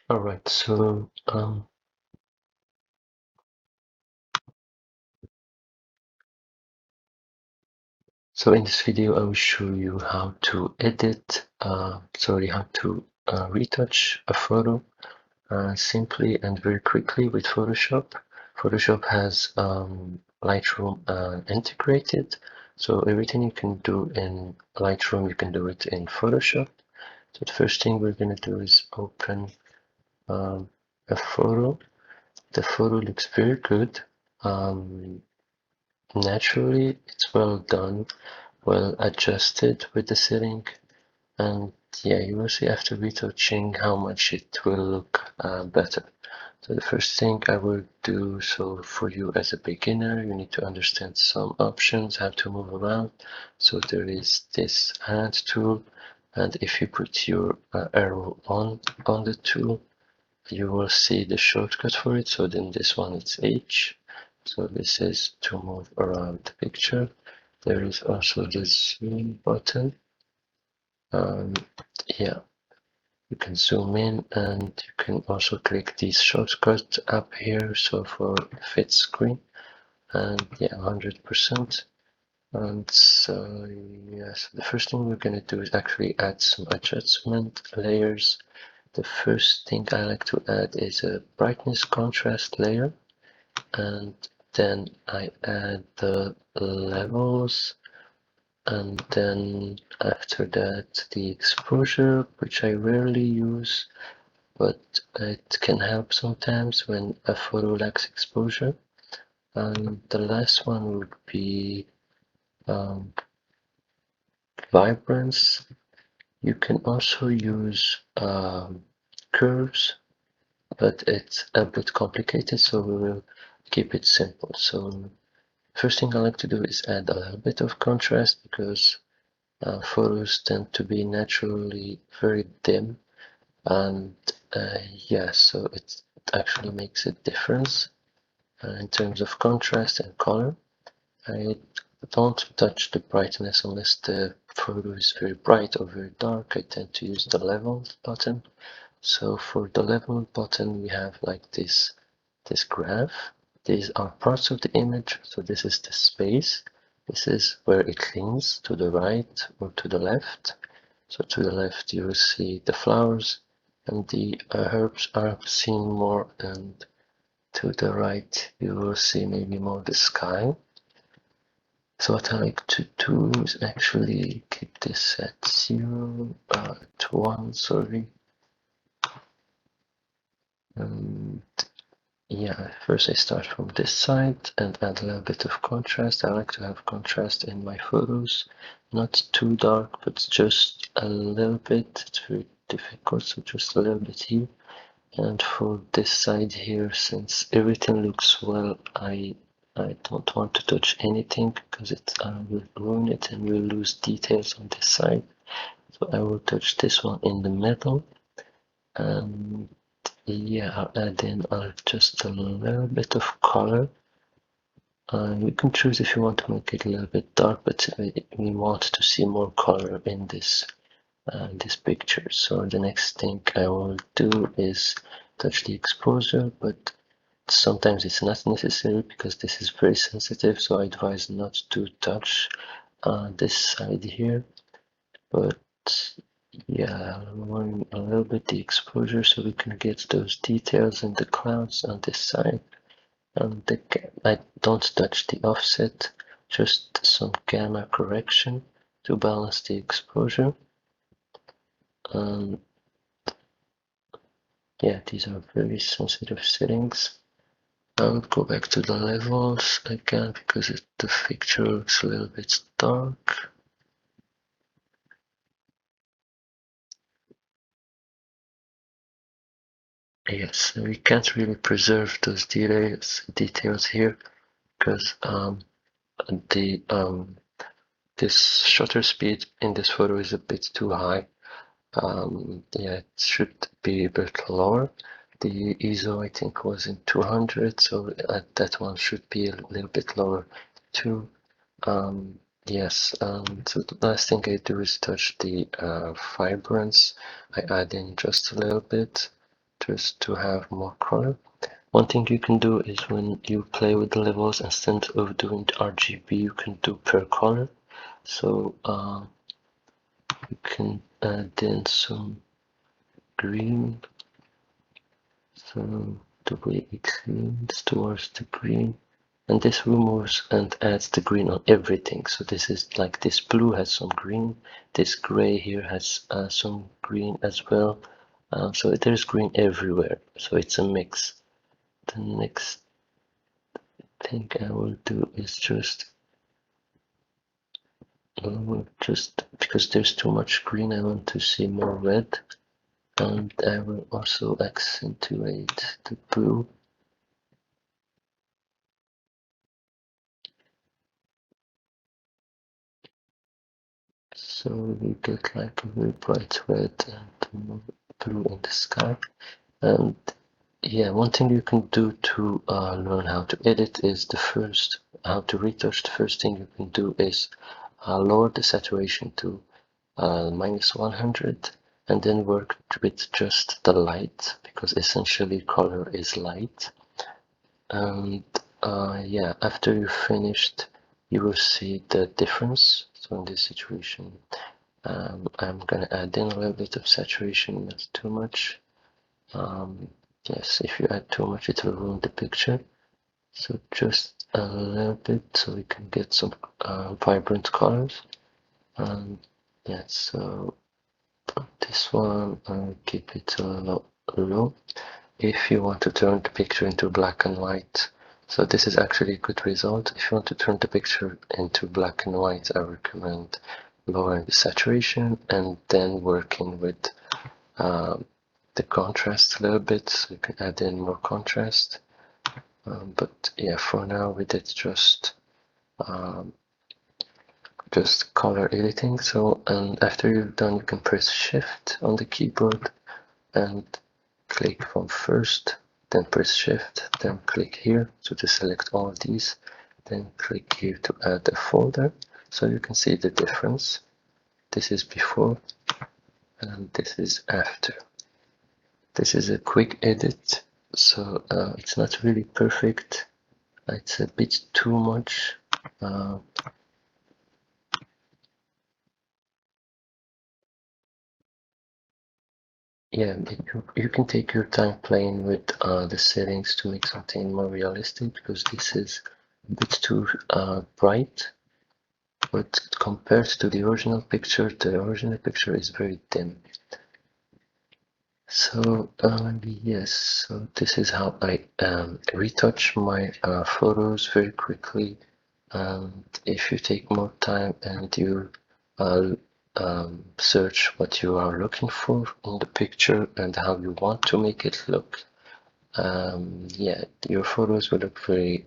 All right, so in this video, I will show you how to edit, how to retouch a photo simply and very quickly with Photoshop. Photoshop has Lightroom integrated, so everything you can do in Lightroom, you can do it in Photoshop. So the first thing we're going to do is open a photo. The photo looks very good. Naturally, it's well done, well adjusted with the setting, and yeah, you will see after retouching how much it will look better. So the first thing I will do, so for you as a beginner, you need to understand some options, how to move around. So there is this hand tool, and if you put your arrow on the tool, you will see the shortcut for it. So then this one, it's H. So this is to move around the picture. There is also the zoom button. Yeah, you can zoom in, and you can also click this shortcut up here. So for fit screen, and yeah, 100%. And so yes, the first thing we're going to do is actually add some adjustment layers. The first thing I like to add is a brightness contrast layer, and then I add the levels, and then after that the exposure, which I rarely use, but it can help sometimes when a photo lacks exposure. And the last one would be vibrance. You can also use curves, but it's a bit complicated, so we will keep it simple. So first thing I like to do is add a little bit of contrast, because photos tend to be naturally very dim, and yeah, so it actually makes a difference in terms of contrast and color. I don't touch the brightness unless the photo is very bright or very dark. I tend to use the level button. So for the level button, we have like this graph. These are parts of the image. So this is the space. This is where it leans to the right or to the left. So to the left, you will see the flowers and the herbs are seen more, and to the right, you will see maybe more the sky. So what I like to do is actually keep this at 0, to 1, sorry. And yeah, first I start from this side and add a little bit of contrast. I like to have contrast in my photos, not too dark, but just a little bit. It's very difficult, so just a little bit here. And for this side here, since everything looks well, I don't want to touch anything, because I will ruin it and we'll lose details on this side. So I will touch this one in the middle, and yeah, I'll add in just a little bit of color. You can choose if you want to make it a little bit dark, but we want to see more color in this picture. So the next thing I will do is touch the exposure, but sometimes it's not necessary because this is very sensitive, so I advise not to touch this side here. But yeah, lowering a little bit the exposure so we can get those details in the clouds on this side. And I don't touch the offset, just some gamma correction to balance the exposure. Yeah, these are very sensitive settings. I would go back to the levels again because the picture looks a little bit dark. Yes, we can't really preserve those details here because the this shutter speed in this photo is a bit too high. Yeah, it should be a bit lower. The ISO I think was in 200, so that one should be a little bit lower too. Yes, so the last thing I do is touch the vibrance. I add in just a little bit. just to have more color. One thing you can do is when you play with the levels, instead of doing RGB, you can do per color. So you can add in some green, so the way it leans towards the green, and this removes and adds the green on everything. So this is like this blue has some green, this gray here has some green as well. So there's green everywhere, so it's a mix. The next thing I will do is just because there's too much green, I want to see more red, and I will also accentuate the blue. So we get like a very bright red and blue in the sky. And yeah, one thing you can do to learn how to edit is how to retouch. The first thing you can do is lower the saturation to -100, and then work with just the light, because essentially color is light. And yeah, after you're finished, you will see the difference. So in this situation, I'm gonna add in a little bit of saturation, not too much. Yes, if you add too much, it will ruin the picture. So just a little bit, so we can get some vibrant colors. And yeah, so this one, I'll keep it low. If you want to turn the picture into black and white, so this is actually a good result. If you want to turn the picture into black and white, I recommend lowering the saturation and then working with the contrast a little bit, so you can add in more contrast. But yeah, for now we did just color editing. So, and after you're done, you can press Shift on the keyboard and click from first, then press Shift, then click here to select all of these, then click here to add a folder. So you can see the difference. This is before and this is after. This is a quick edit, so it's not really perfect. It's a bit too much. Yeah, you can take your time playing with the settings to make something more realistic, because this is a bit too bright. But compared to the original picture is very dim. So yes, so this is how I retouch my photos very quickly. If you take more time and you search what you are looking for in the picture and how you want to make it look, yeah, your photos will look very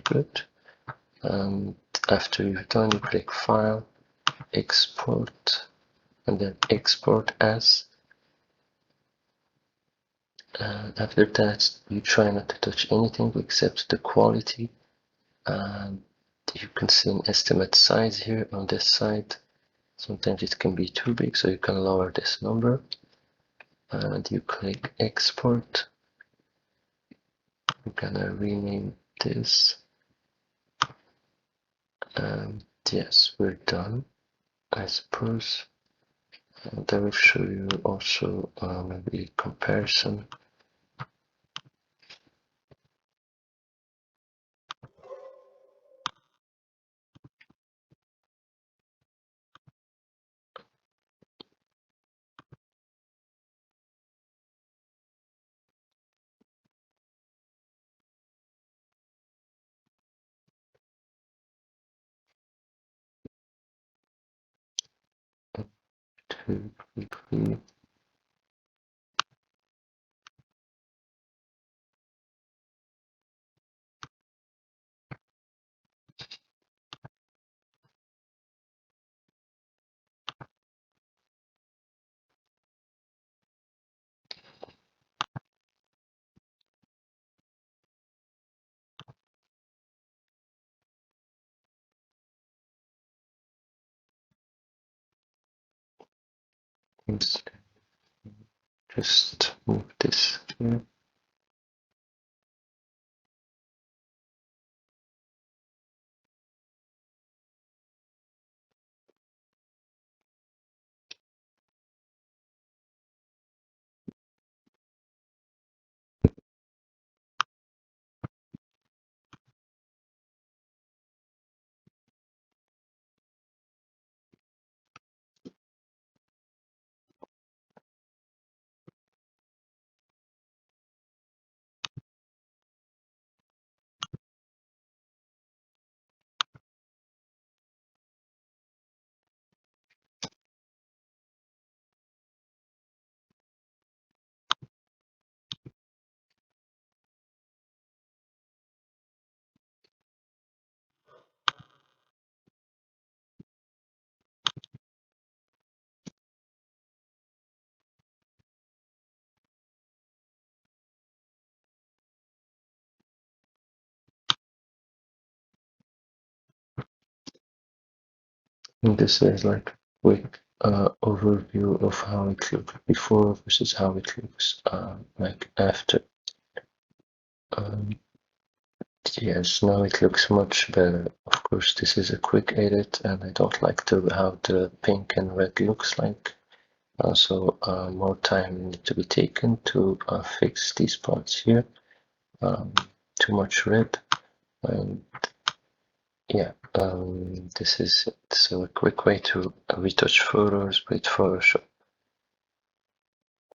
good. After you're done, you click File, Export, and then Export As. After that, you try not to touch anything except the quality. And you can see an estimate size here on this side. Sometimes it can be too big, so you can lower this number. And you click Export. I'm gonna rename this. And yes, we're done, I suppose. And I will show you also maybe a comparison. To quickly. just move this here. And this is like quick overview of how it looked before versus how it looks like after. Yes, now it looks much better. Of course, this is a quick edit, and I don't like how the pink and red looks like. So more time need to be taken to fix these parts here. Too much red, and yeah, this is it. So a quick way to retouch photos with Photoshop.